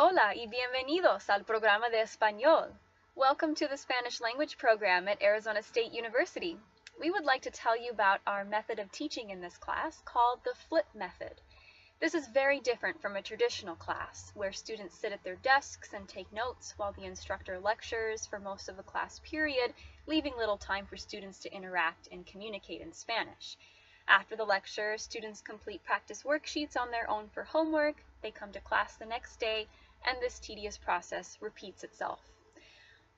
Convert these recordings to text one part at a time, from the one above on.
Hola y bienvenidos al programa de español. Welcome to the Spanish language program at Arizona State University. We would like to tell you about our method of teaching in this class called the FLIP method. This is very different from a traditional class where students sit at their desks and take notes while the instructor lectures for most of the class period, leaving little time for students to interact and communicate in Spanish. After the lecture, students complete practice worksheets on their own for homework, they come to class the next day, and this tedious process repeats itself.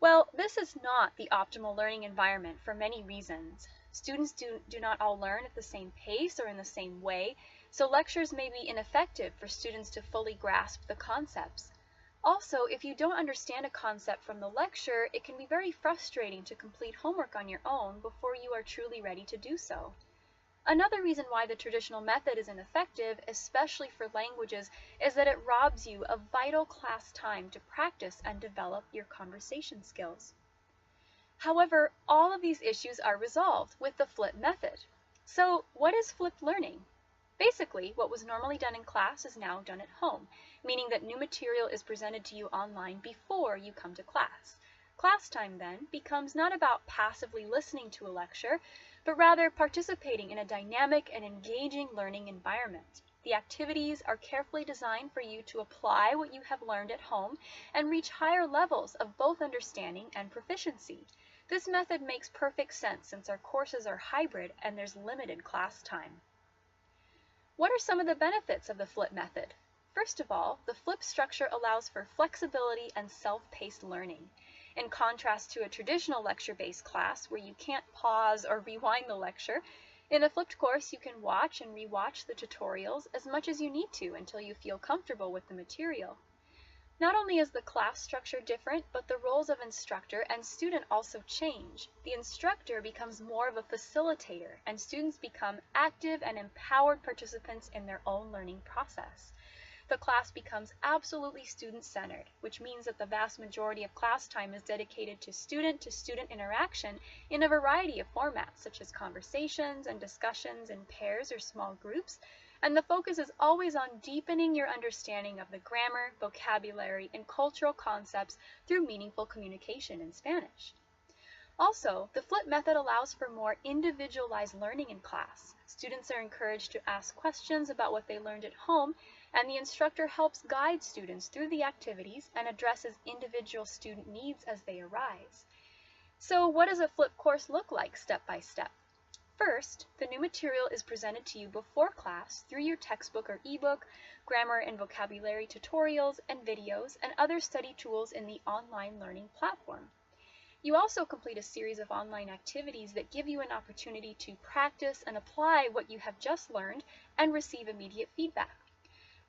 Well, this is not the optimal learning environment for many reasons. Students do not all learn at the same pace or in the same way, so lectures may be ineffective for students to fully grasp the concepts. Also, if you don't understand a concept from the lecture, it can be very frustrating to complete homework on your own before you are truly ready to do so. Another reason why the traditional method is ineffective, especially for languages, is that it robs you of vital class time to practice and develop your conversation skills. However, all of these issues are resolved with the FLIP method. So, what is flipped learning? Basically, what was normally done in class is now done at home, meaning that new material is presented to you online before you come to class. Class time then becomes not about passively listening to a lecture, but rather participating in a dynamic and engaging learning environment. The activities are carefully designed for you to apply what you have learned at home and reach higher levels of both understanding and proficiency. This method makes perfect sense since our courses are hybrid and there's limited class time. What are some of the benefits of the FLIP method? First of all, the FLIP structure allows for flexibility and self-paced learning. In contrast to a traditional lecture-based class where you can't pause or rewind the lecture, in a flipped course you can watch and rewatch the tutorials as much as you need to until you feel comfortable with the material. Not only is the class structure different, but the roles of instructor and student also change. The instructor becomes more of a facilitator, and students become active and empowered participants in their own learning process. The class becomes absolutely student-centered, which means that the vast majority of class time is dedicated to student interaction in a variety of formats, such as conversations and discussions in pairs or small groups, and the focus is always on deepening your understanding of the grammar, vocabulary, and cultural concepts through meaningful communication in Spanish. Also, the FLIP method allows for more individualized learning in class. Students are encouraged to ask questions about what they learned at home, and the instructor helps guide students through the activities and addresses individual student needs as they arise. So what does a FLIP course look like step by step? First, the new material is presented to you before class through your textbook or ebook, grammar and vocabulary tutorials and videos, and other study tools in the online learning platform. You also complete a series of online activities that give you an opportunity to practice and apply what you have just learned and receive immediate feedback.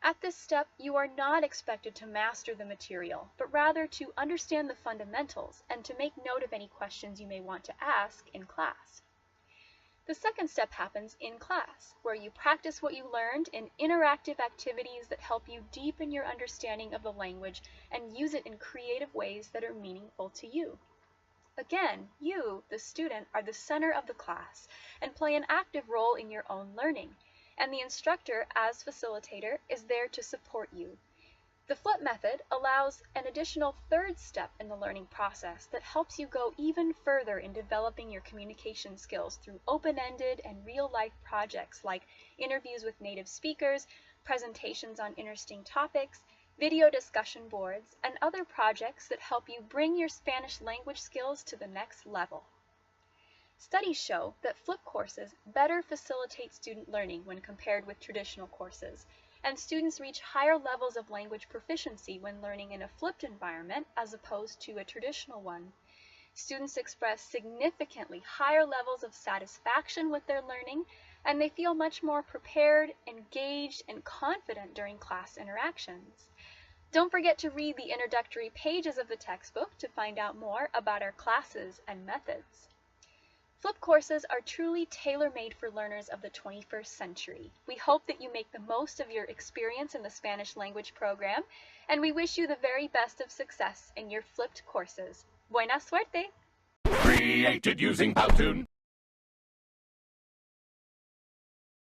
At this step, you are not expected to master the material, but rather to understand the fundamentals and to make note of any questions you may want to ask in class. The second step happens in class, where you practice what you learned in interactive activities that help you deepen your understanding of the language and use it in creative ways that are meaningful to you. Again, you, the student, are the center of the class and play an active role in your own learning, and the instructor, as facilitator, is there to support you. The FLIP method allows an additional third step in the learning process that helps you go even further in developing your communication skills through open-ended and real-life projects like interviews with native speakers, presentations on interesting topics, video discussion boards, and other projects that help you bring your Spanish language skills to the next level. Studies show that FLIP courses better facilitate student learning when compared with traditional courses, and students reach higher levels of language proficiency when learning in a flipped environment as opposed to a traditional one. Students express significantly higher levels of satisfaction with their learning, and they feel much more prepared, engaged, and confident during class interactions. Don't forget to read the introductory pages of the textbook to find out more about our classes and methods. FLIP courses are truly tailor-made for learners of the 21st century. We hope that you make the most of your experience in the Spanish language program, and we wish you the very best of success in your flipped courses. Buena suerte! Created using Powtoon.